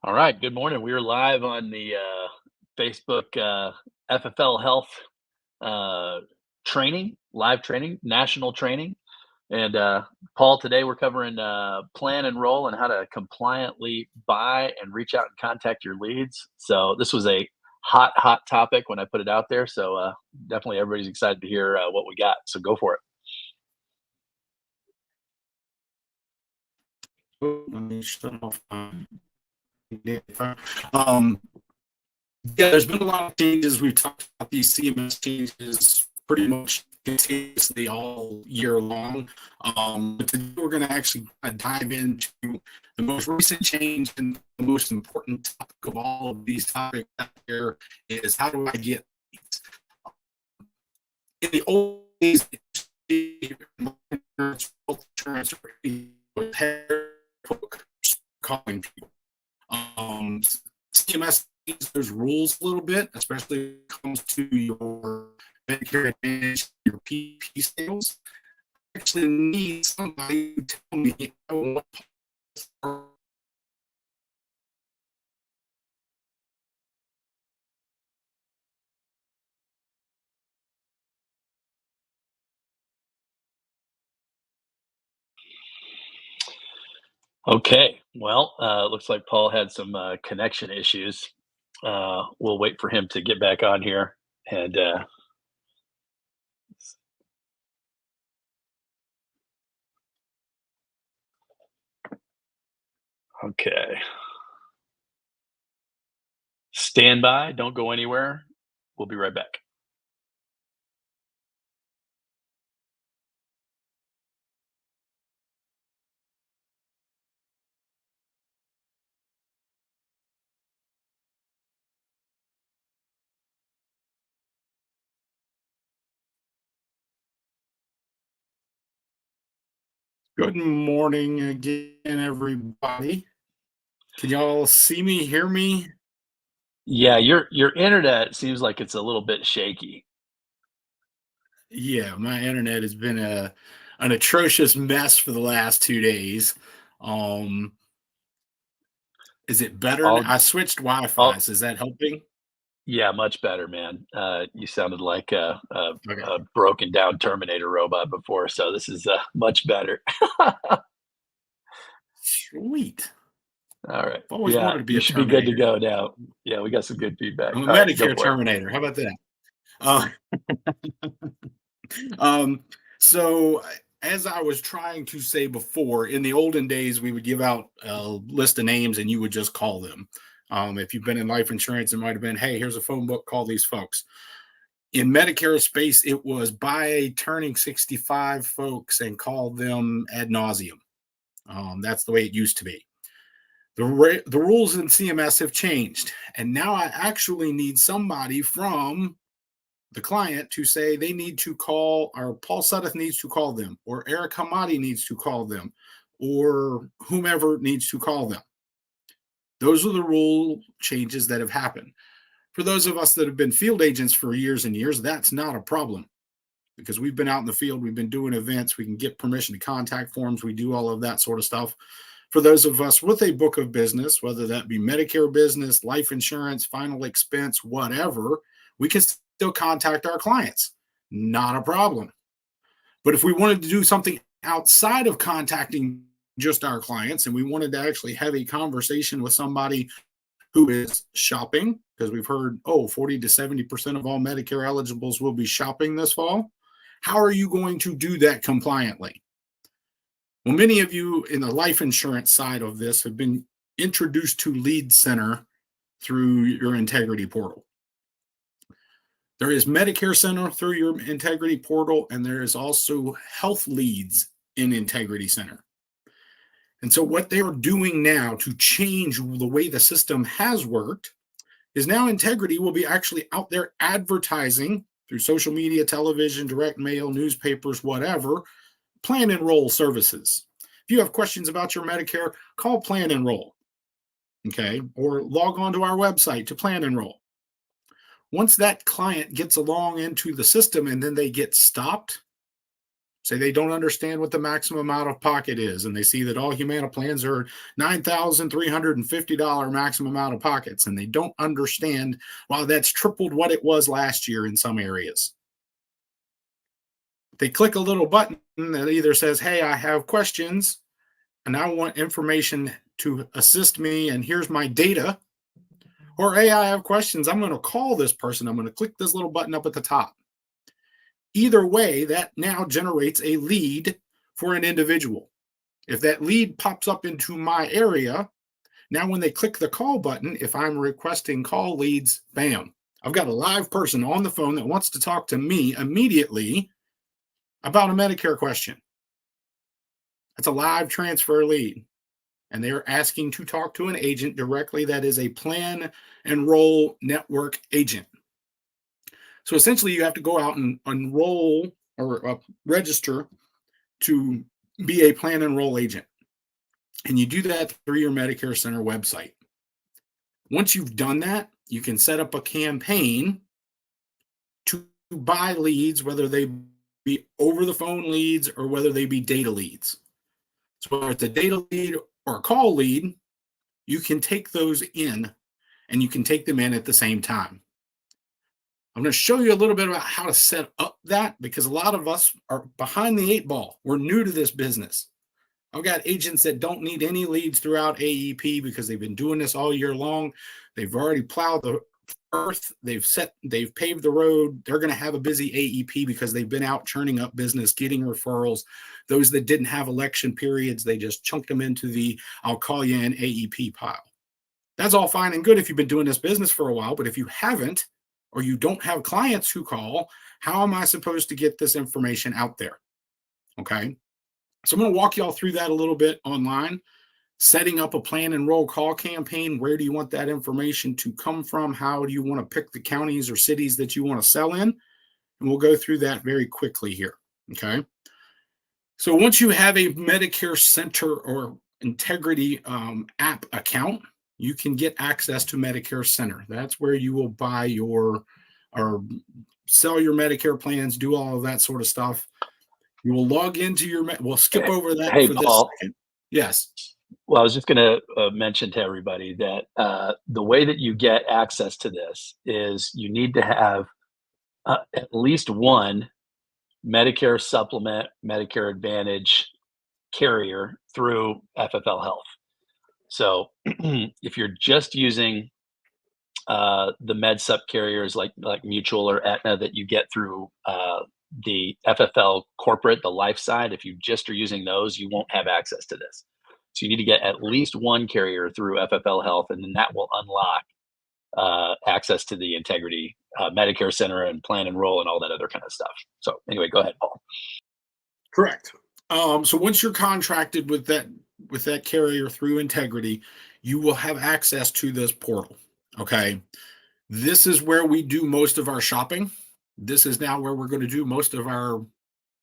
All right. Good morning. We are live on the Facebook FFL Health uh, training, live training, national training. And Paul, today we're covering plan and roll and how to compliantly buy and reach out and contact your leads. So this was a hot topic when I put it out there. So definitely everybody's excited to hear what we got. So go for it. Let me shut off um, yeah, there's been a lot of changes. We've talked about these CMS changes pretty much continuously all year long. But today we're going to actually dive into the most recent change, and the most important topic of all of these topics out here is, how do I get leads? In the old days, insurance calling people. CMS changes those rules a little bit, especially when it comes to your Medicare Advantage, your PP sales. I actually need somebody to tell me I want to. Okay. Well, looks like Paul had some connection issues. We'll wait for him to get back on here. And okay. Stand by, don't go anywhere. We'll be right back. Good morning again, everybody. Can y'all see me, hear me? Yeah, your internet seems like it's a little bit shaky. Yeah, my internet has been an atrocious mess for the last 2 days. Um, is it better? All I switched Wi-Fi, all so is that helping? yeah, much better, man. You sounded like Okay, a broken down Terminator robot before, so this is much better. sweet. All right. I've always Yeah, wanted to be you a should be good to Terminator. go now. Yeah, we got some good feedback. I'm a All right, go Medicare for it. Terminator. How about that? Uh, um, so, as I was trying to say before, in the olden days, we would give out a list of names and you would just call them. If you've been in life insurance, it might have been, hey, here's a phone book, call these folks. In Medicare space, it was buy turning 65 folks and call them ad nauseum. That's the way it used to be. The rules in CMS have changed, and now I actually need somebody from the client to say they need to call, or Paul Sudeth needs to call them, or Eric Hamadi needs to call them, or whomever needs to call them. Those are the rule changes that have happened. For those of us that have been field agents for years and years, that's not a problem, because we've been out in the field, we've been doing events, we can get permission to contact forms, we do all of that sort of stuff. For those of us with a book of business, whether that be Medicare business, life insurance, final expense, whatever, we can still contact our clients. Not a problem. But if we wanted to do something outside of contacting just our clients, and we wanted to actually have a conversation with somebody who is shopping, because we've heard, 40 to 70% of all Medicare eligibles will be shopping this fall. How are you going to do that compliantly? Well, many of you in the life insurance side of this have been introduced to Lead Center through your Integrity portal. There is Medicare Center through your Integrity portal, and there is also Health Leads in Integrity Center. And so what they are doing now to change the way the system has worked is now Integrity will be actually out there advertising through social media, television, direct mail, newspapers, whatever, PlanEnroll services. If you have questions about your Medicare, call PlanEnroll, okay? Or log on to our website to PlanEnroll. Once that client gets along into the system and then they get stopped, Say they don't understand what the maximum out of pocket is, and they see that all Humana plans are $9,350 maximum out of pockets, and they don't understand why that's tripled what it was last year in some areas. They click a little button that either says, hey, I have questions and I want information to assist me, and here's my data. Or, hey, I have questions. I'm going to call this person. I'm going to click this little button up at the top. Either way, that now generates a lead for an individual. If that lead pops up into my area, now when they click the call button, if I'm requesting call leads, bam, I've got a live person on the phone that wants to talk to me immediately about a Medicare question. That's a live transfer lead. And they're asking to talk to an agent directly that is a PlanEnroll network agent. So essentially, you have to go out and enroll or register to be a PlanEnroll agent. And you do that through your Medicare Center website. Once you've done that, you can set up a campaign to buy leads, whether they be over the phone leads or whether they be data leads. So whether it's a data lead or a call lead, you can take those in and you can take them in at the same time. I'm going to show you a little bit about how to set up that, because a lot of us are behind the eight ball. We're new to this business. I've got agents that don't need any leads throughout AEP because they've been doing this all year long. They've already plowed the earth. They've paved the road. They're going to have a busy AEP because they've been out churning up business, getting referrals. Those that didn't have election periods, they just chunked them into the I'll call you in AEP pile. That's all fine and good if you've been doing this business for a while, but if you haven't, or you don't have clients who call, how am I supposed to get this information out there? Okay. So I'm going to walk y'all through that a little bit online. Setting up a PlanEnroll call campaign. Where do you want that information to come from? How do you want to pick the counties or cities that you want to sell in? And we'll go through that very quickly here. Okay. So once you have a Medicare Center or Integrity app account, you can get access to Medicare Center. That's where you will buy your or sell your Medicare plans, do all of that sort of stuff. You will log into your, we'll skip over that Hey, for this Paul. second. Yes. Well, I was just going to mention to everybody that the way that you get access to this is you need to have at least one Medicare supplement, Medicare Advantage carrier through FFL Health. So if you're just using the med sup carriers like Mutual or Aetna that you get through the FFL corporate, the life side, if you just are using those, you won't have access to this. So you need to get at least one carrier through FFL Health, and then that will unlock access to the Integrity Medicare Center and PlanEnroll and all that other kind of stuff. So anyway, go ahead, Paul. Correct. So once you're contracted with that carrier through Integrity, you will have access to this portal. Okay. This is where we do most of our shopping. This is now where we're going to do most of our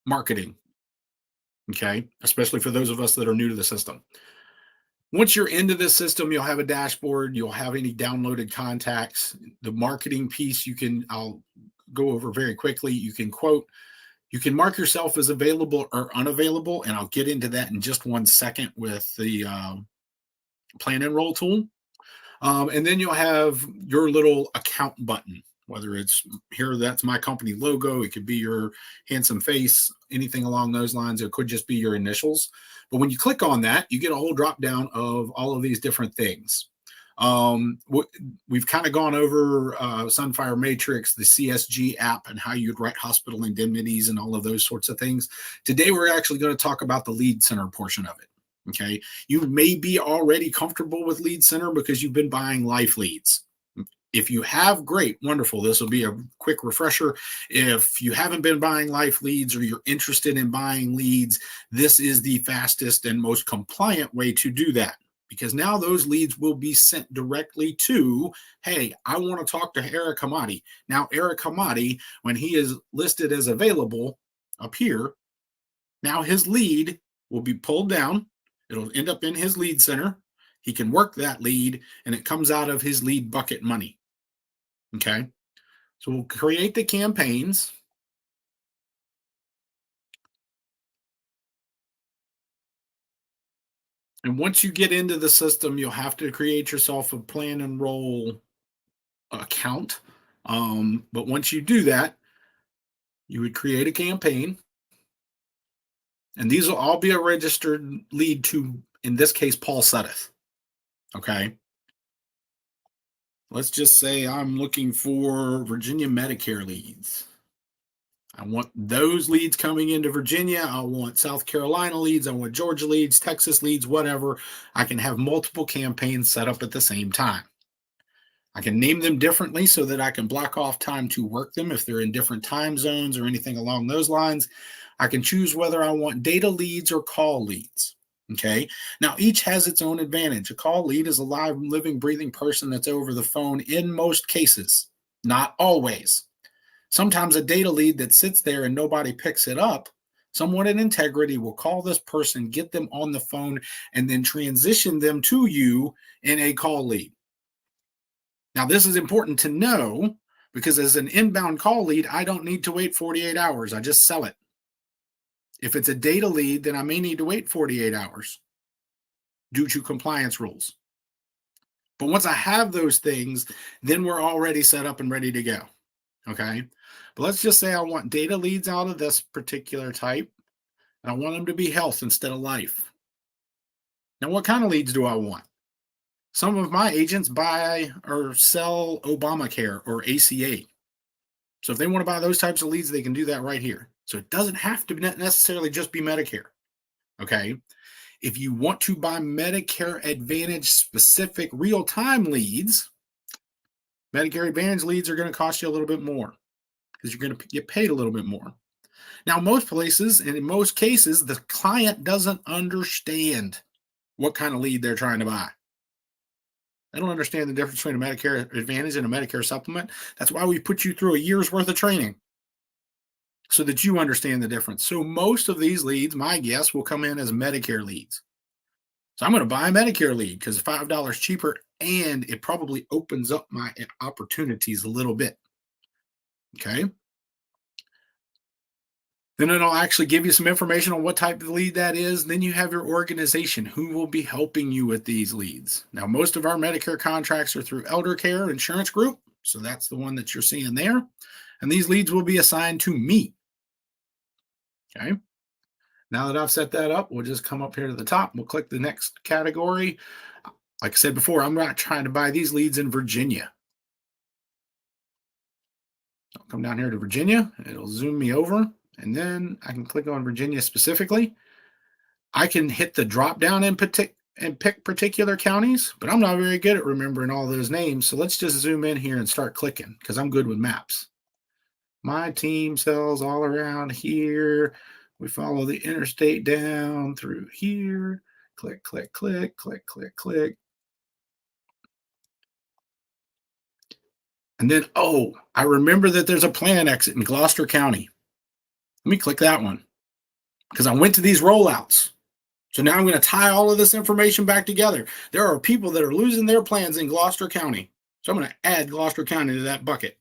marketing. Okay. Especially for those of us that are new to the system. Once you're into this system, you'll have a dashboard. You'll have any downloaded contacts. The marketing piece, I'll go over very quickly. You can quote. You can mark yourself as available or unavailable, and I'll get into that in just 1 second with the PlanEnroll tool. And then you'll have your little account button, whether it's here, that's my company logo. It could be your handsome face, anything along those lines. It could just be your initials. But when you click on that, you get a whole drop down of all of these different things. We've kind of gone over Sunfire Matrix, the CSG app, and how you'd write hospital indemnities and all of those sorts of things. Today, we're actually going to talk about the lead center portion of it. Okay. You may be already comfortable with lead center because you've been buying life leads. If you have, great, wonderful. This will be a quick refresher. If you haven't been buying life leads or you're interested in buying leads, this is the fastest and most compliant way to do that. Because now those leads will be sent directly to, hey, I want to talk to Eric Hamadi. Now, Eric Hamadi, when he is listed as available up here, now his lead will be pulled down. It'll end up in his lead center. He can work that lead, and it comes out of his lead bucket money. Okay? So we'll create the campaigns. And once you get into the system, you'll have to create yourself a PlanEnroll account. But once you do that, you would create a campaign, and these will all be a registered lead to, in this case, Paul Suddeth. Okay. Let's just say I'm looking for Virginia Medicare leads. I want those leads coming into Virginia. I want South Carolina leads. I want Georgia leads, Texas leads, whatever. I can have multiple campaigns set up at the same time. I can name them differently so that I can block off time to work them if they're in different time zones or anything along those lines. I can choose whether I want data leads or call leads. Okay. Now, each has its own advantage. A call lead is a live, living, breathing person that's over the phone in most cases, not always. Sometimes a data lead that sits there and nobody picks it up, someone in integrity will call this person, get them on the phone, and then transition them to you in a call lead. Now, this is important to know because as an inbound call lead, I don't need to wait 48 hours. I just sell it. If it's a data lead, then I may need to wait 48 hours due to compliance rules. But once I have those things, then we're already set up and ready to go. Okay. But let's just say I want data leads out of this particular type, and I want them to be health instead of life. Now, what kind of leads do I want? Some of my agents buy or sell Obamacare or ACA. So if they want to buy those types of leads, they can do that right here. So it doesn't have to necessarily just be Medicare. Okay. If you want to buy Medicare Advantage specific real-time leads, Medicare Advantage leads are going to cost you a little bit more because you're going to get paid a little bit more. Now, most places and in most cases, the client doesn't understand what kind of lead they're trying to buy. They don't understand the difference between a Medicare Advantage and a Medicare supplement. That's why we put you through a year's worth of training so that you understand the difference. So most of these leads, my guess, will come in as Medicare leads. So I'm going to buy a Medicare lead because it's $5 cheaper and it probably opens up my opportunities a little bit. Okay. Then it'll actually give you some information on what type of lead that is. Then you have your organization who will be helping you with these leads. Now, most of our Medicare contracts are through Elder Care Insurance Group. So that's the one that you're seeing there. And these leads will be assigned to me. Okay. Now that I've set that up, we'll just come up here to the top. We'll click the next category. Like I said before, I'm not trying to buy these leads in Virginia. I'll come down here to Virginia. It'll zoom me over. And then I can click on Virginia specifically. I can hit the drop down and pick particular counties, but I'm not very good at remembering all those names. So let's just zoom in here and start clicking because I'm good with maps. My team sells all around here. We follow the interstate down through here. Click, click, click, click, click, click. And then, oh, I remember that there's a plan exit in Gloucester County. Let me click that one because I went to these rollouts. So now I'm going to tie all of this information back together. There are people that are losing their plans in Gloucester County. So I'm going to add Gloucester County to that bucket.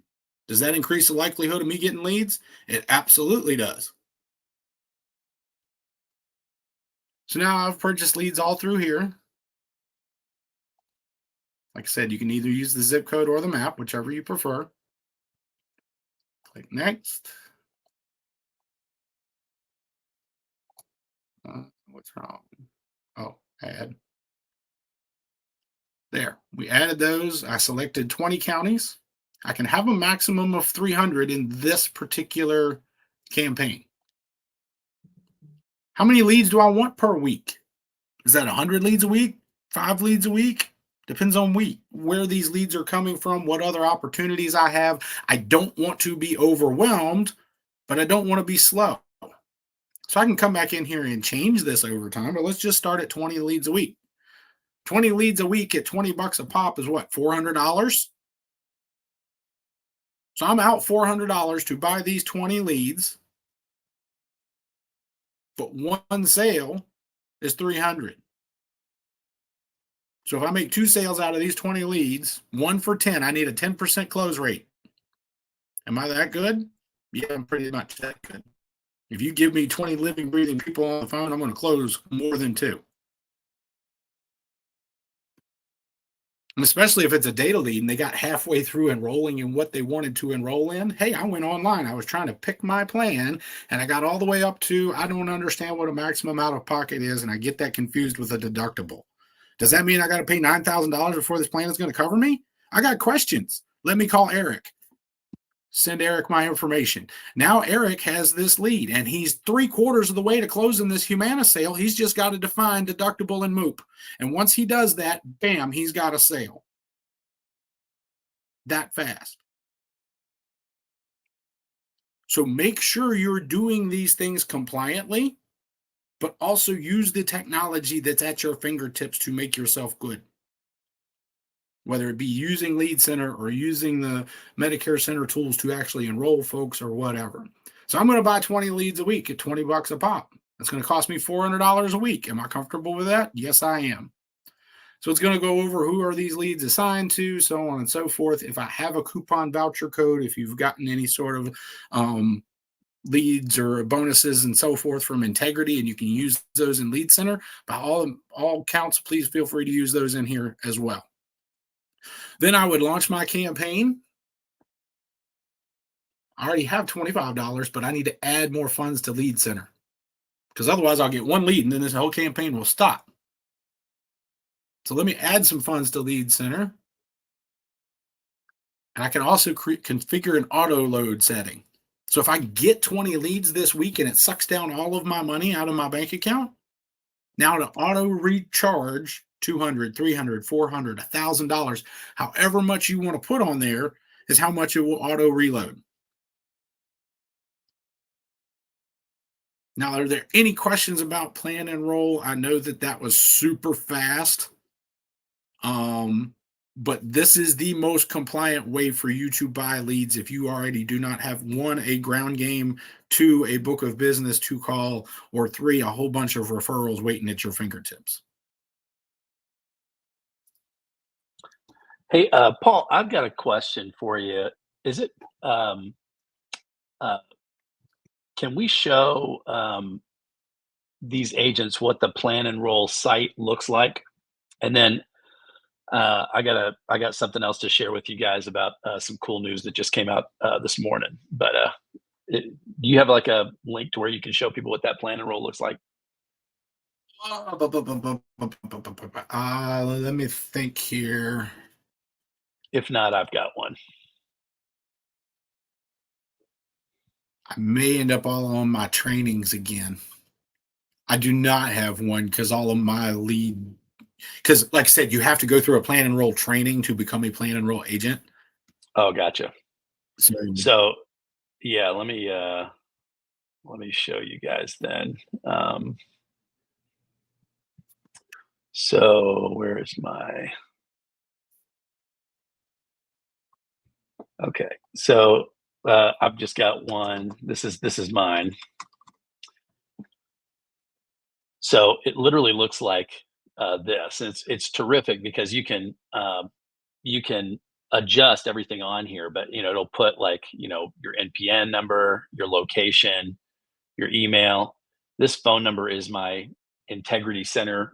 Does that increase the likelihood of me getting leads? It absolutely does. So now I've purchased leads all through here. Like I said, you can either use the zip code or the map, whichever you prefer. Click next. What's wrong? Oh, add. There, we added those. I selected 20 counties. I can have a maximum of 300 in this particular campaign. How many leads do I want per week? Is that 100 leads a week? 5 leads a week? Depends on where these leads are coming from, what other opportunities I have. I don't want to be overwhelmed, but I don't want to be slow. So I can come back in here and change this over time, but let's just start at 20 leads a week. 20 leads a week at $20 a pop is what, $400? So I'm out $400 to buy these 20 leads, but one sale is $300. So if I make 2 sales out of these 20 leads, 1 for 10, I need a 10% close rate. Am I that good? Yeah, I'm pretty much that good. If you give me 20 living, breathing people on the phone, I'm going to close more than 2. especially if it's a data lead and they got halfway through enrolling in what they wanted to enroll in. Hey, I went online. I was trying to pick my plan and I got all the way up to, I don't understand what a maximum out of pocket is. And I get that confused with a deductible. Does that mean I got to pay $9,000 before this plan is going to cover me? I got questions. Let me call Eric. Send Eric my information. Now Eric has this lead and he's 3/4 of the way to closing this Humana sale. He's just got to define deductible and MOOP. And once he does that, bam, he's got a sale. That fast. So make sure you're doing these things compliantly, but also use the technology that's at your fingertips to make yourself good. Whether it be using Lead Center or using the Medicare Center tools to actually enroll folks or whatever. So I'm going to buy 20 leads a week at $20 a pop. That's going to cost me $400 a week. Am I comfortable with that? Yes, I am. So it's going to go over who are these leads assigned to, so on and so forth. If I have a coupon voucher code, if you've gotten any sort of leads or bonuses and so forth from Integrity, and you can use those in Lead Center, by all counts, please feel free to use those in here as well. Then I would launch my campaign. I already have $25, but I need to add more funds to Lead Center because otherwise I'll get one lead and then this whole campaign will stop. So let me add some funds to Lead Center. And I can also configure an auto load setting. So if I get 20 leads this week and it sucks down all of my money out of my bank account, now to auto recharge $200, $300, $400, $1,000, however much you want to put on there is how much it will auto reload. Now, are there any questions about PlanEnroll? I know that was super fast. But this is the most compliant way for you to buy leads if you already do not have, 1, a ground game, 2, a book of business to call, or 3, a whole bunch of referrals waiting at your fingertips. Hey, Paul, I've got a question for you. Is it, can we show these agents what the PlanEnroll site looks like? And then I got something else to share with you guys about some cool news that just came out this morning. But do you have like a link to where you can show people what that PlanEnroll looks like? Let me think here. If not, I've got one. I may end up all on my trainings again. I do not have one because all of my lead, because like I said, you have to go through a PlanEnroll training to become a PlanEnroll agent. Oh, gotcha. So yeah, let me show you guys then. So where is my, okay. So I've just got one. This is mine. So it literally looks like this. It's terrific because you can adjust everything on here, but it'll put like your NPN number, your location, your email. This phone number is my Integrity Center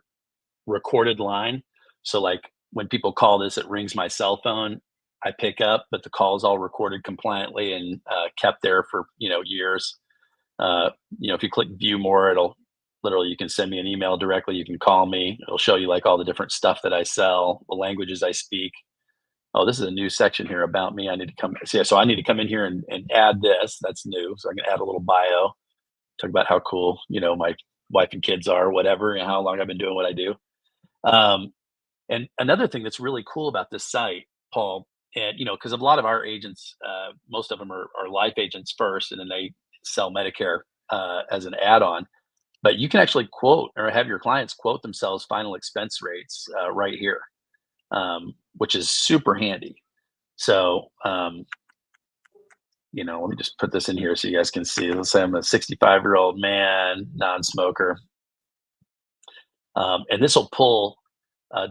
recorded line. So like when people call this, it rings my cell phone. I pick up, but the call is all recorded compliantly and kept there for years. If you click view more, it'll literally, you can send me an email directly. You can call me. It'll show you like all the different stuff that I sell, the languages I speak. Oh, this is a new section here about me. I need to come. So I need to come in here and add this. That's new. So I can add a little bio, talk about how cool, my wife and kids are, whatever, and how long I've been doing what I do. And another thing that's really cool about this site, Paul, and because a lot of our agents, most of them are life agents first, and then they sell Medicare as an add-on. But you can actually quote or have your clients quote themselves final expense rates right here, which is super handy. So, let me just put this in here so you guys can see. Let's say I'm a 65-year-old man, non-smoker. And this will pull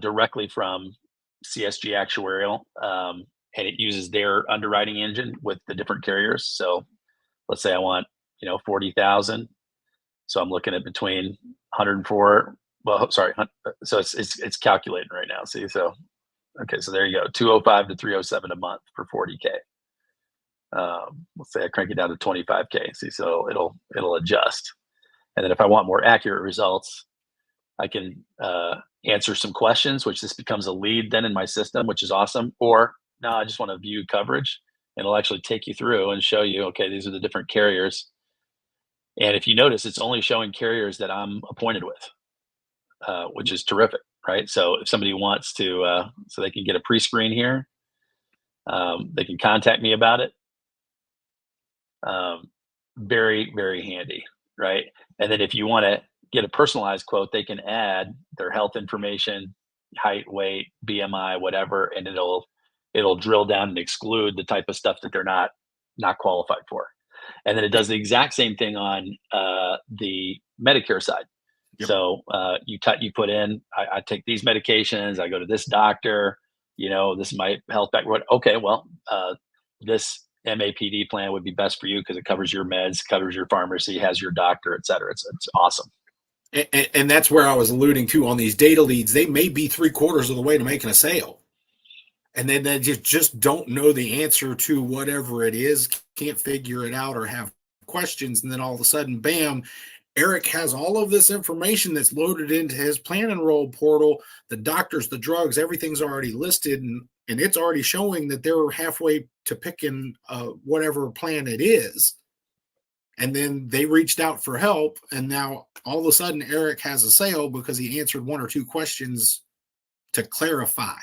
directly from CSG Actuarial, and it uses their underwriting engine with the different carriers. So let's say I want, 40,000. So I'm looking at between 104. Well, sorry. So it's calculating right now. See, so Okay, so there you go, 205 to 307 a month for 40K. Let's say I crank it down to 25K. See, so it'll adjust. And then if I want more accurate results, I can answer some questions, which this becomes a lead then in my system, which is awesome. Or no, I just want to view coverage, and it'll actually take you through and show you, okay, these are the different carriers. And if you notice, it's only showing carriers that I'm appointed with, which is terrific, right? So if somebody wants to, so they can get a pre-screen here, they can contact me about it. Very, very handy, right? And then if you want to get a personalized quote, they can add their health information, height, weight, BMI, whatever, and it'll drill down and exclude the type of stuff that they're not qualified for. And then it does the exact same thing on the Medicare side. Yep. So you put in, I take these medications, I go to this doctor, this is my health back. Okay, well, this MAPD plan would be best for you because it covers your meds, covers your pharmacy, has your doctor, et cetera. It's awesome. And that's where I was alluding to on these data leads. They may be 3/4 of the way to making a sale. And then they just don't know the answer to whatever it is, can't figure it out or have questions. And then all of a sudden, bam, Eric has all of this information that's loaded into his PlanEnroll portal. The doctors, the drugs, everything's already listed, and it's already showing that they're halfway to picking whatever plan it is. And then they reached out for help, and now all of a sudden Eric has a sale because he answered one or two questions to clarify.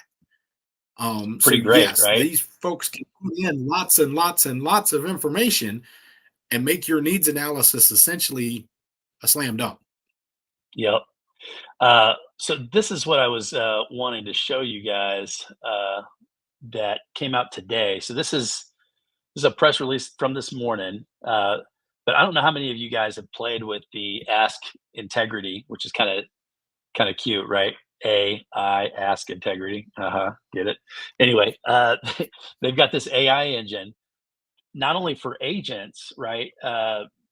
Pretty So great, yes, right? these folks can put in lots and lots and lots of information and make your needs analysis essentially a slam dunk. Yep. So this is what I was wanting to show you guys that came out today. So this is a press release from this morning. But I don't know how many of you guys have played with the Ask Integrity, which is kind of cute, right? AI Ask Integrity. Get it? Anyway, they've got this AI engine, not only for agents, right?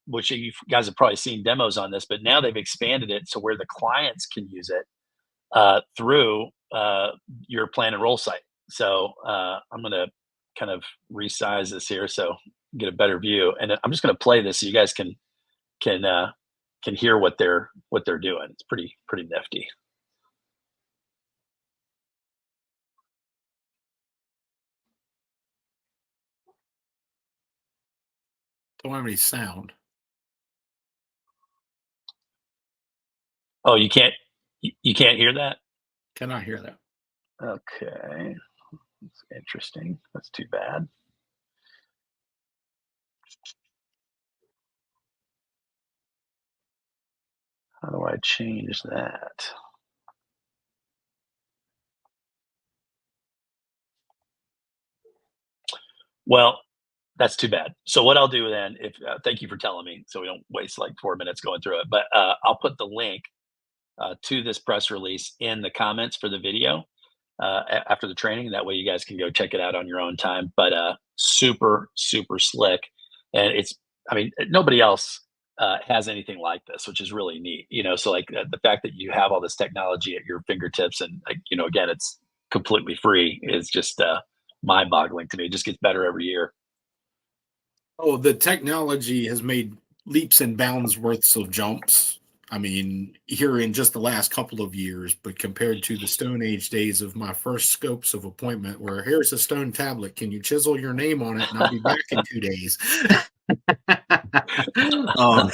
Which you guys have probably seen demos on this, but now they've expanded it to where the clients can use it through your PlanEnroll site. So I'm going to kind of resize this here so get a better view, and I'm just going to play this so you guys can hear what they're doing. It's pretty nifty. Don't have any sound. Oh, you can't hear that? Cannot hear that. Okay. That's interesting. That's too bad. How do I change that? Well, that's too bad. So what I'll do then, if thank you for telling me, so we don't waste like 4 minutes going through it. But I'll put the link to this press release in the comments for the video after the training. That way, you guys can go check it out on your own time. But super slick, and I mean, nobody else has anything like this, which is really neat. So like the fact that you have all this technology at your fingertips, and like, again, it's completely free, is just mind-boggling to me. It just gets better every year. Oh, the technology has made leaps and bounds worths of jumps. I mean, here in just the last couple of years, but compared to the Stone Age days of my first scopes of appointment, where here's a stone tablet, can you chisel your name on it, and I'll be back in 2 days. um,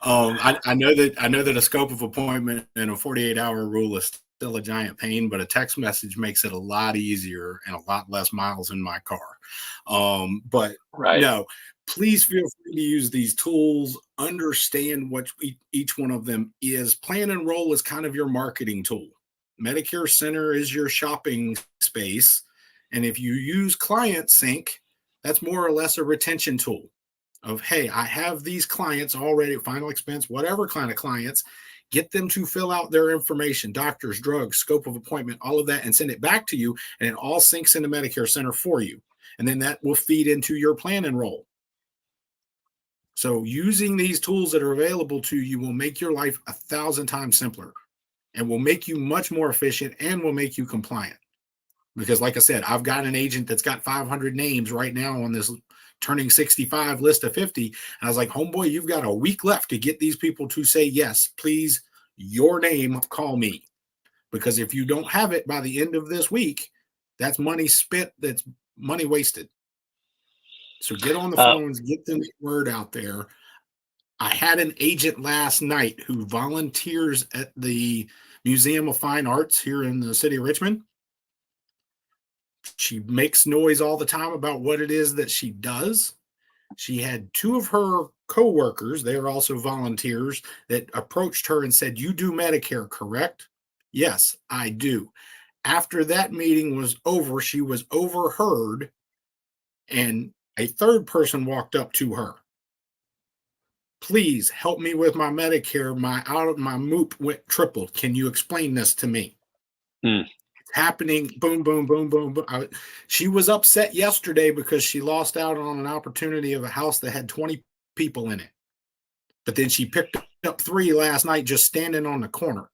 I know that a scope of appointment and a 48-hour rule is still a giant pain, but a text message makes it a lot easier and a lot less miles in my car. But Right. no, please feel free to use these tools. Understand what each one of them is. PlanEnroll is kind of your marketing tool. Medicare Center is your shopping space. And if you use Client Sync, that's more or less a retention tool of, hey, I have these clients already, final expense, whatever kind of clients, get them to fill out their information, doctors, drugs, scope of appointment, all of that, and send it back to you. And it all syncs into Medicare Center for you. And then that will feed into your PlanEnroll. So using these tools that are available to you will make your life 1,000 times simpler and will make you much more efficient and will make you compliant. Because like I said, I've got an agent that's got 500 names right now on this turning 65 list of 50. And I was like, homeboy, you've got a week left to get these people to say, yes, please, your name, call me. Because if you don't have it by the end of this week, that's money spent, that's money wasted. So get on the phones, get the word out there. I had an agent last night who volunteers at the Museum of Fine Arts here in the city of Richmond. She makes noise all the time about what it is that she does. She had two of her coworkers, they are also volunteers, that approached her and said, "You do Medicare, correct?" "Yes, I do." After that meeting was over, she was overheard, and a third person walked up to her. "Please help me with my Medicare. My MOOP went tripled. Can you explain this to me?" It's happening. Boom, boom, boom, boom, boom. She was upset yesterday because she lost out on an opportunity of a house that had 20 people in it. But then she picked up 3 last night just standing on the corner.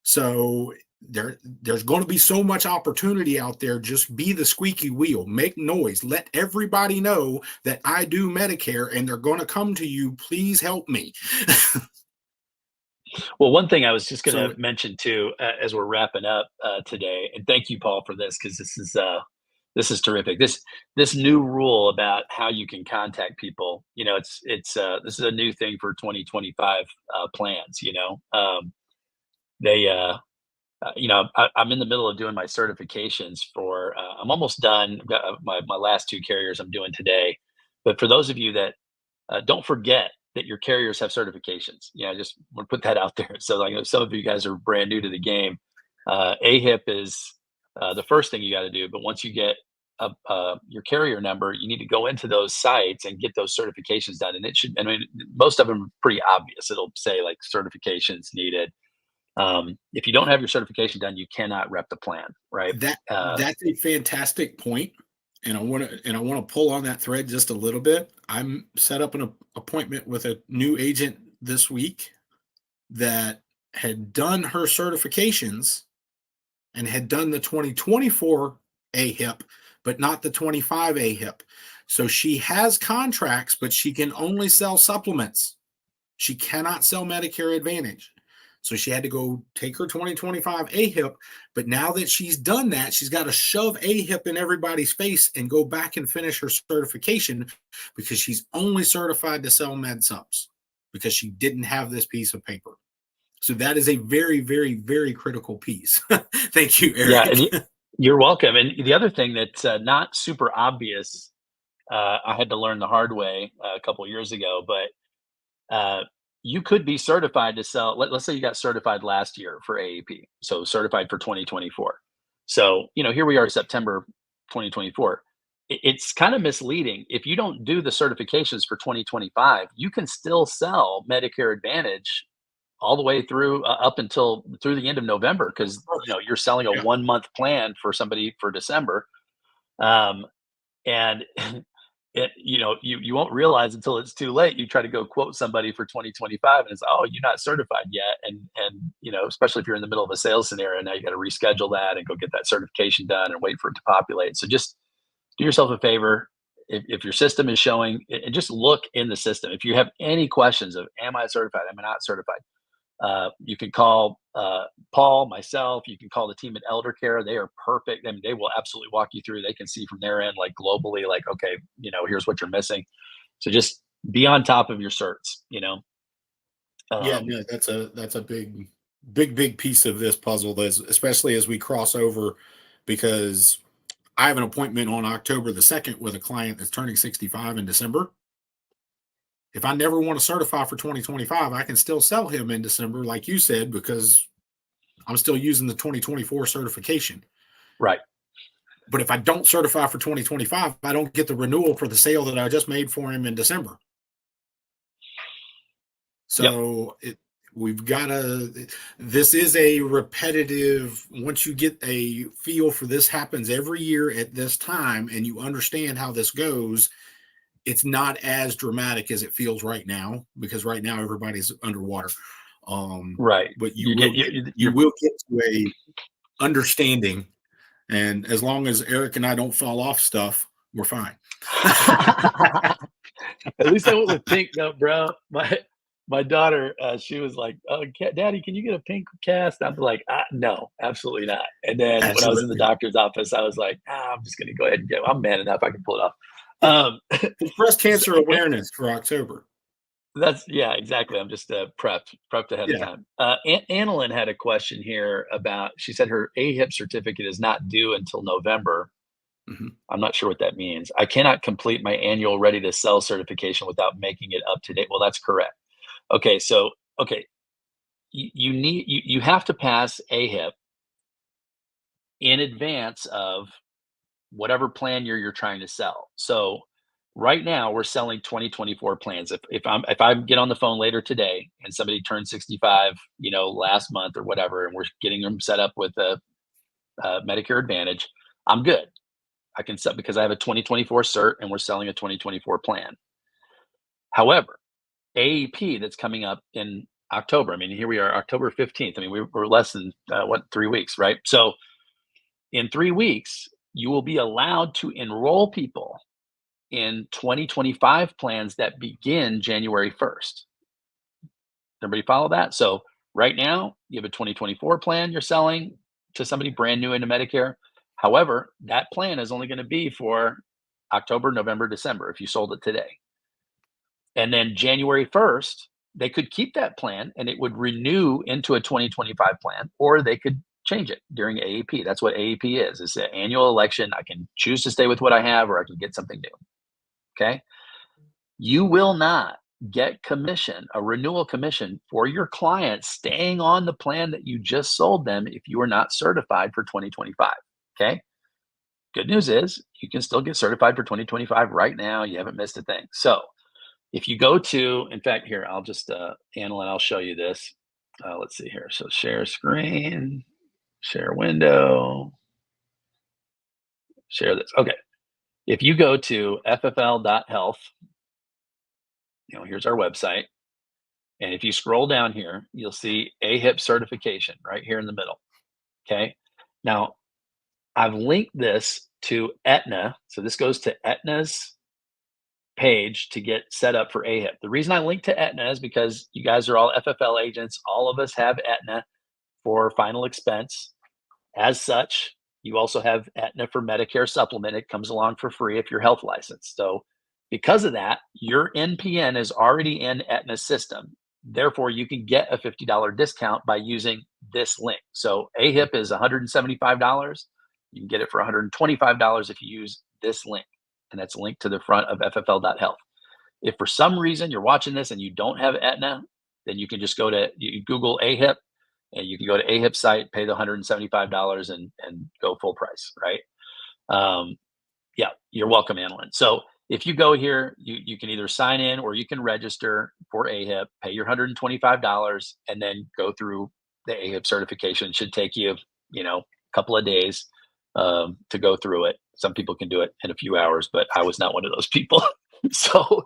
So there's going to be so much opportunity out there. Just be the squeaky wheel, make noise, let everybody know that I do Medicare, and they're going to come to you. Please help me. Well, one thing I was just going So to mention too, as we're wrapping up today, and thank you, Paul, for this, because this is terrific. This new rule about how you can contact people, it's this is a new thing for 2025 plans. They I'm in the middle of doing my certifications for. I'm almost done. I've got my last 2 carriers I'm doing today. But for those of you that don't forget that your carriers have certifications. I just want to put that out there. So, like, some of you guys are brand new to the game. AHIP is the first thing you got to do. But once you get your carrier number, you need to go into those sites and get those certifications done. And most of them are pretty obvious. It'll say like certifications needed. If you don't have your certification done, you cannot rep the plan, right? That's a fantastic point, and I want to pull on that thread just a little bit. I'm set up an appointment with a new agent this week that had done her certifications and had done the 2024 AHIP, but not the 25 AHIP. So she has contracts, but she can only sell supplements. She cannot sell Medicare Advantage. So she had to go take her 2025 AHIP. But now that she's done that, she's got to shove AHIP in everybody's face and go back and finish her certification, because she's only certified to sell med subs because she didn't have this piece of paper. So that is a very, very, very critical piece. Thank you, Eric. Yeah, and you're welcome. And the other thing that's not super obvious, I had to learn the hard way a couple years ago, but you could be certified to sell. Let's say you got certified last year for AAP, so certified for 2024. So here we are, September 2024. It's kind of misleading. If you don't do the certifications for 2025, you can still sell Medicare Advantage all the way through up until through the end of November, because you're selling a 1-month plan for somebody for December, and you won't realize until it's too late. You try to go quote somebody for 2025, and it's, oh, you're not certified yet, and especially if you're in the middle of a sales scenario, now you got to reschedule that and go get that certification done and wait for it to populate. So just do yourself a favor. If your system is showing, and just look in the system. If you have any questions of, am I certified, am I not certified, you can call Paul, myself. You can call the team at Elder Care. They are perfect. I mean, they will absolutely walk you through. They can see from their end, like globally, like, okay, here's what you're missing. So just be on top of your certs. Yeah, no, that's a big piece of this puzzle, especially as we cross over, because I have an appointment on October the 2nd with a client that's turning 65 in December. If I never want to certify for 2025, I can still sell him in December, like you said, because I'm still using the 2024 certification. Right. But if I don't certify for 2025, I don't get the renewal for the sale that I just made for him in December. So we've got this is a repetitive, once you get a feel for this happens every year at this time and you understand how this goes, it's not as dramatic as it feels right now, because right now everybody's underwater. Right. But you will get to a understanding And as long as Eric and I don't fall off stuff, we're fine. At least I went with pink though, bro. My daughter, she was like, "Oh, Daddy, can you get a pink cast?" I'm like, "No, absolutely not." And then when I was in the Absolutely. doctor's office, I was like, I'm just gonna go ahead and get. I'm man enough. I can pull it off." Yeah. Um, It's breast so, cancer awareness for October. that's yeah, exactly. I'm just prepped ahead of Yeah. time. Annalyn had a question here about. She said her AHIP certificate is not due until November. Mhm. I'm not sure what that means. I cannot complete my annual ready to sell certification without making it up to date. Well, that's correct. Okay, so okay, you have to pass AHIP in advance of whatever plan you're trying to sell. So right now we're selling 2024 plans. If I get on the phone later today and somebody turned 65, last month or whatever, and we're getting them set up with a Medicare Advantage, I'm good. I can set because I have a 2024 cert and we're selling a 2024 plan. However, AEP that's coming up in October. I mean, here we are, October 15th. I mean, we're less than 3 weeks, right? So in 3 weeks, you will be allowed to enroll people in 2025 plans that begin January 1st. Everybody follow that? So right now, you have a 2024 plan you're selling to somebody brand new into Medicare. However, that plan is only going to be for October, November, December if you sold it today. And then January 1st, they could keep that plan and it would renew into a 2025 plan, or they could change it during AEP. That's what AEP is. It's an annual election. I can choose to stay with what I have, or I can get something new. Okay. You will not get commission, a renewal commission for your client staying on the plan that you just sold them if you are not certified for 2025. Okay. Good news is you can still get certified for 2025 right now. You haven't missed a thing. So if you go to, in fact, here, I'll just, Annalyn, I'll show you this. Let's see here. So share screen, share window, share this. Okay. If you go to ffl.health, here's our website. And if you scroll down here, you'll see AHIP certification right here in the middle. Okay. Now, I've linked this to Aetna. So this goes to Aetna's page to get set up for AHIP. The reason I link to Aetna is because you guys are all FFL agents. All of us have Aetna for final expense. As such, you also have Aetna for Medicare supplement. It comes along for free if you're health licensed. So because of that, your NPN is already in Aetna's system. Therefore, you can get a $50 discount by using this link. So AHIP is $175. You can get it for $125 if you use this link. And that's linked to the front of ffl.health. If for some reason you're watching this and you don't have Aetna, then you can just you Google AHIP, and you can go to AHIP site, pay the $175 and go full price, right? Yeah, you're welcome, Annalyn. So if you go here, you can either sign in or you can register for AHIP, pay your $125, and then go through the AHIP certification. It should take you, a couple of days to go through it. Some people can do it in a few hours, but I was not one of those people. So,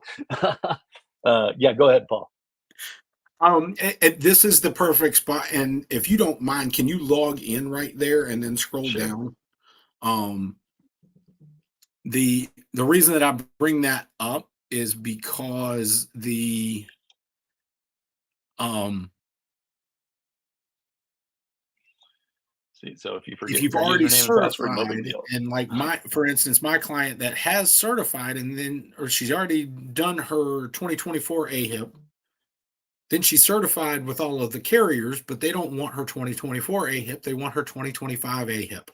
yeah, go ahead, Paul. This is the perfect spot. And if you don't mind, can you log in right there and then scroll Sure. down? The reason that I bring that up is because See, so if you if forget you've your already username and password, no big certified, deal. and like for instance, my client that has certified and then, or she's already done her 2024 AHIP, then she's certified with all of the carriers, but they don't want her 2024 AHIP. They want her 2025 AHIP.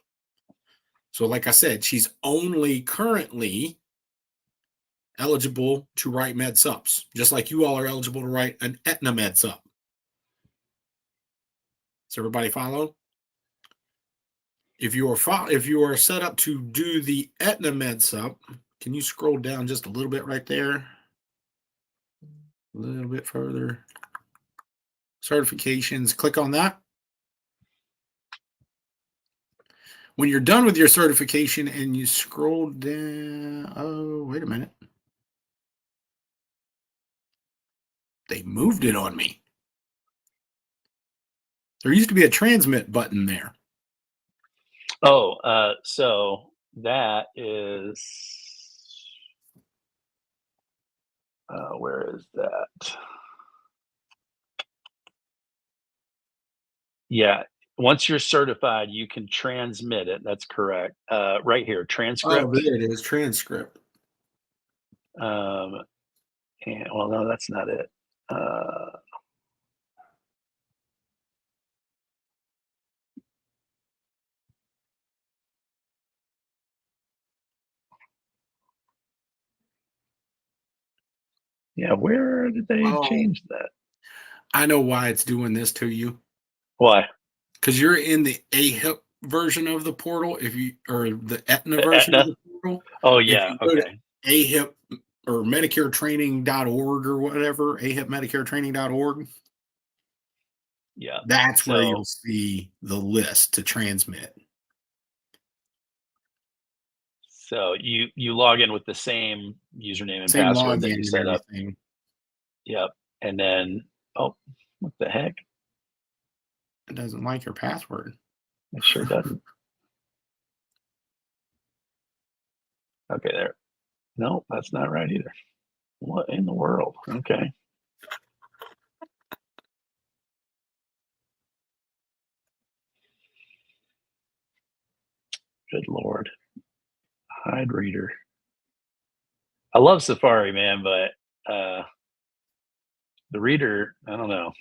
So like I said, she's only currently eligible to write med sups, just like you all are eligible to write an Aetna med sup. Does everybody follow? If you are set up to do the Aetna med sup, can you scroll down just a little bit right there? A little bit further. Certifications, click on that. When you're done with your certification and you scroll down, oh, wait a minute. They moved it on me. There used to be a transmit button there. Oh, so that is, where is that? Yeah. Once you're certified, you can transmit it. That's correct. Right here, Oh, transcript. there it is, transcript. Um, and well, no, that's not it. Uh, yeah, where did they Oh, change that? I know why it's doing this to you. Why? Because you're in the AHIP version of the portal, if you or the Aetna version of Aetna? the portal. Oh, If yeah. you go to Okay. AHIP or MedicareTraining.org or whatever, AHIPMedicareTraining.org, Yeah. that's where So you'll see the list to transmit. you log in with the same username and Same password that you login and set up. everything. Yep. And then, oh, what the heck? It doesn't like your password. It sure doesn't. Okay, there. No, that's not right either. What in the world? Okay. Good Lord. Hide reader. I love Safari, man, but the reader, I don't know.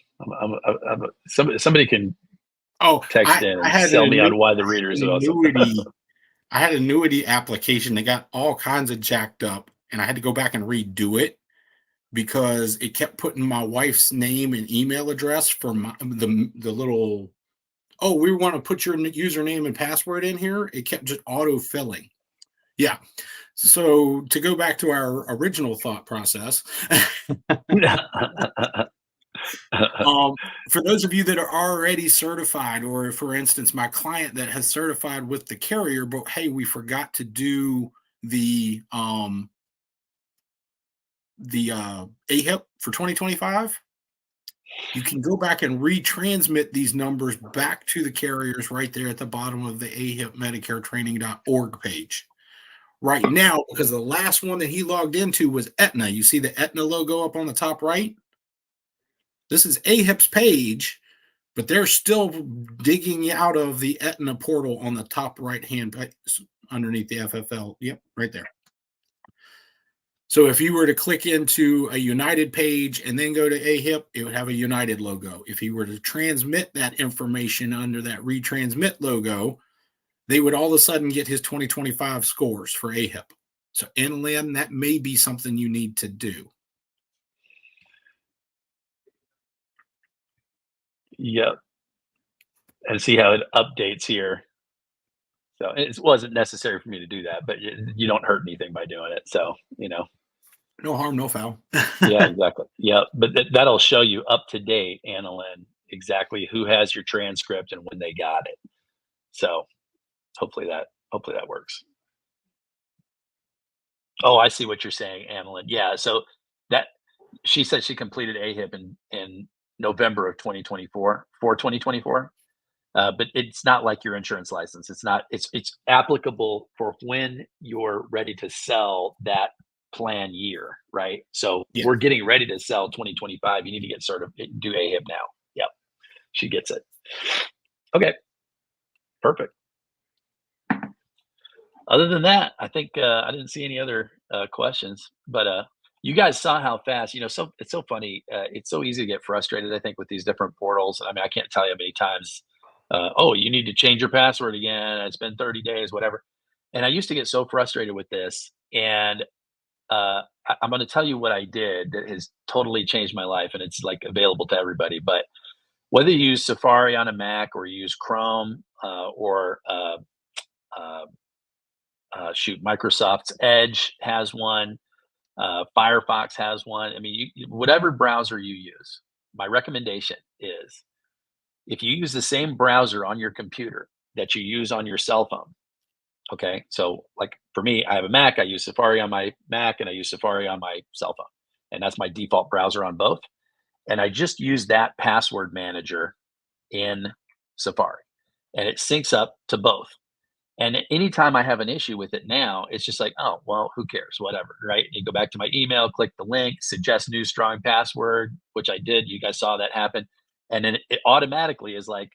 Somebody can Oh, text I, in I and had sell an me on why the I reader had is an awesome. annuity. I had an annuity application that got all kinds of jacked up, and I had to go back and redo it because it kept putting my wife's name and email address for the little. Oh, we want to put your username and password in here. It kept just auto filling. Yeah. So to go back to our original thought process, um, for those of you that are already certified, or for instance, my client that has certified with the carrier, but hey, we forgot to do the AHIP for 2025. You can go back and retransmit these numbers back to the carriers right there at the bottom of the AHIP MedicareTraining.org page. Right now, because the last one that he logged into was Aetna. You see the Aetna logo up on the top right? This is AHIP's page, but they're still digging out of the Aetna portal on the top right hand underneath the FFL. Yep, right there. So if you were to click into a United page and then go to AHIP, it would have a United logo. If you were to transmit that information under that retransmit logo, they would all of a sudden get his 2025 scores for AHIP. So NLN, that may be something you need to do. Yep. And see how it updates here. So it wasn't necessary for me to do that, but you don't hurt anything by doing it. So, No harm, no foul. yeah, exactly. Yeah. But that'll show you up to date, Annalyn, exactly who has your transcript and when they got it. So hopefully that works. Oh, I see what you're saying, Annalyn. Yeah. So that she said she completed AHIP in November of 2024 for 2024. But it's not like your insurance license. It's not. It's applicable for when you're ready to sell that plan year, right? So Yeah. we're getting ready to sell 2025. You need to get sort of do AHIP now. Yep, she gets it. Okay, perfect. Other than that, I think I didn't see any other questions. But you guys saw how fast. So it's so funny. It's so easy to get frustrated. I think with these different portals. I mean, I can't tell you how many times. Oh, you need to change your password again. It's been 30 days, whatever. And I used to get so frustrated with this. And I'm going to tell you what I did that has totally changed my life, and it's like available to everybody. But whether you use Safari on a Mac or you use Chrome or uh, shoot, Microsoft's Edge has one. Firefox has one. I mean, whatever browser you use, my recommendation is if you use the same browser on your computer that you use on your cell phone. Okay. So, like for me, I have a Mac. I use Safari on my Mac and I use Safari on my cell phone. And that's my default browser on both. And I just use that password manager in Safari and it syncs up to both. And anytime I have an issue with it now, it's just like, oh, well, who cares? Whatever, right? You go back to my email, click the link, suggest new strong password, which I did. You guys saw that happen. And then it automatically is like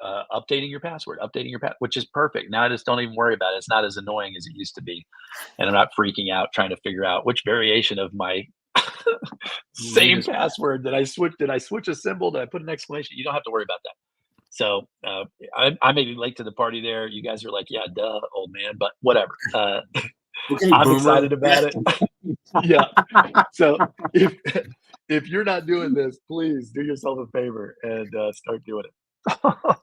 updating your password, updating your password, which is perfect. Now I just don't even worry about it. It's not as annoying as it used to be. And I'm not freaking out trying to figure out which variation of my same Latest. password that I switched. Did I switch a symbol? Did I put an exclamation? You don't have to worry about that. So I may be late to the party there. You guys are like, yeah, duh, old man, but whatever. Okay, I'm boomer. excited about it. Yeah. So if if you're not doing this, please do yourself a favor and start doing it.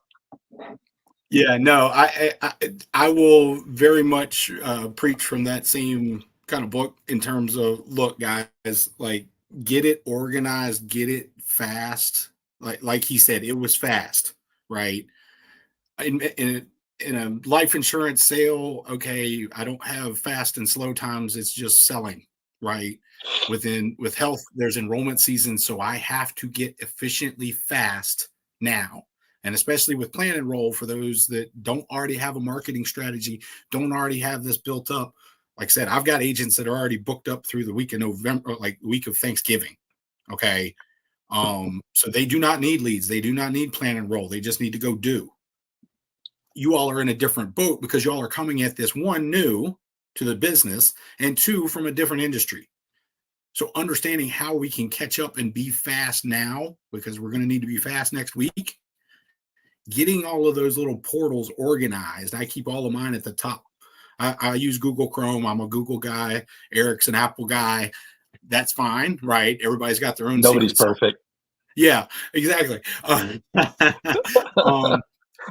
Yeah, no, I will very much preach from that same kind of book in terms of, look, guys, like, get it organized, get it fast. Like he said, it was fast, right? In a life insurance sale, okay, I don't have fast and slow times. It's just selling, right? With health, there's enrollment season, so I have to get efficiently fast now. And especially with PlanEnroll, for those that don't already have a marketing strategy, don't already have this built up. Like I said, I've got agents that are already booked up through the week of November, like the week of Thanksgiving. Okay. So they do not need leads. They do not need PlanEnroll. They just need to go do. You all are in a different boat because y'all are coming at this, one, new to the business, and two, from a different industry. So understanding how we can catch up and be fast now, because we're going to need to be fast next week, getting all of those little portals organized. I keep all of mine at the top. I use Google Chrome. I'm a Google guy. Eric's an Apple guy. That's fine, right? Everybody's got their own Nobody's secret sauce. perfect. Yeah, exactly. Um,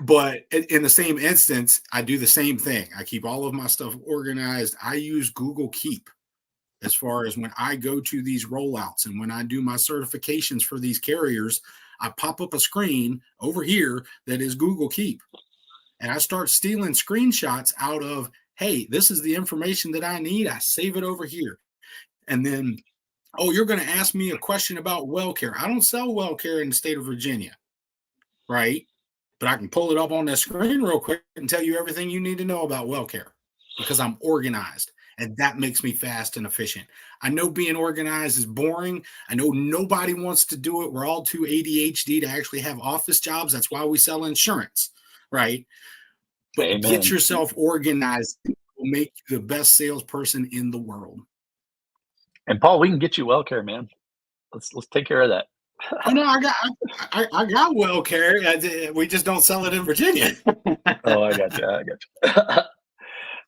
but in the same instance, I do the same thing. I keep all of my stuff organized. I use Google Keep as far as when I go to these rollouts and when I do my certifications for these carriers. I pop up a screen over here that is Google Keep, and I start stealing screenshots out of, hey, this is the information that I need. I save it over here. And then, oh, you're going to ask me a question about WellCare. I don't sell WellCare in the state of Virginia, right? But I can pull it up on the screen real quick and tell you everything you need to know about WellCare because I'm organized, and that makes me fast and efficient. I know being organized is boring. I know nobody wants to do it. We're all too ADHD to actually have office jobs. That's why we sell insurance, right? But get Amen. yourself organized. It will make you the best salesperson in the world. And Paul, we can get you well care, man. Let's take care of that. Oh no, I got WellCare. We just don't sell it in Virginia. Oh, I got you. I got you.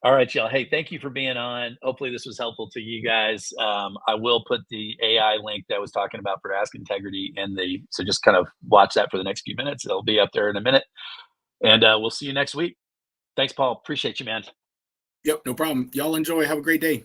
All right, y'all. Hey, thank you for being on. Hopefully, this was helpful to you guys. I will put the AI link that I was talking about for Ask Integrity in the, so just kind of watch that for the next few minutes. It'll be up there in a minute, and we'll see you next week. Thanks, Paul. Appreciate you, man. Yep, no problem. Y'all enjoy. Have a great day.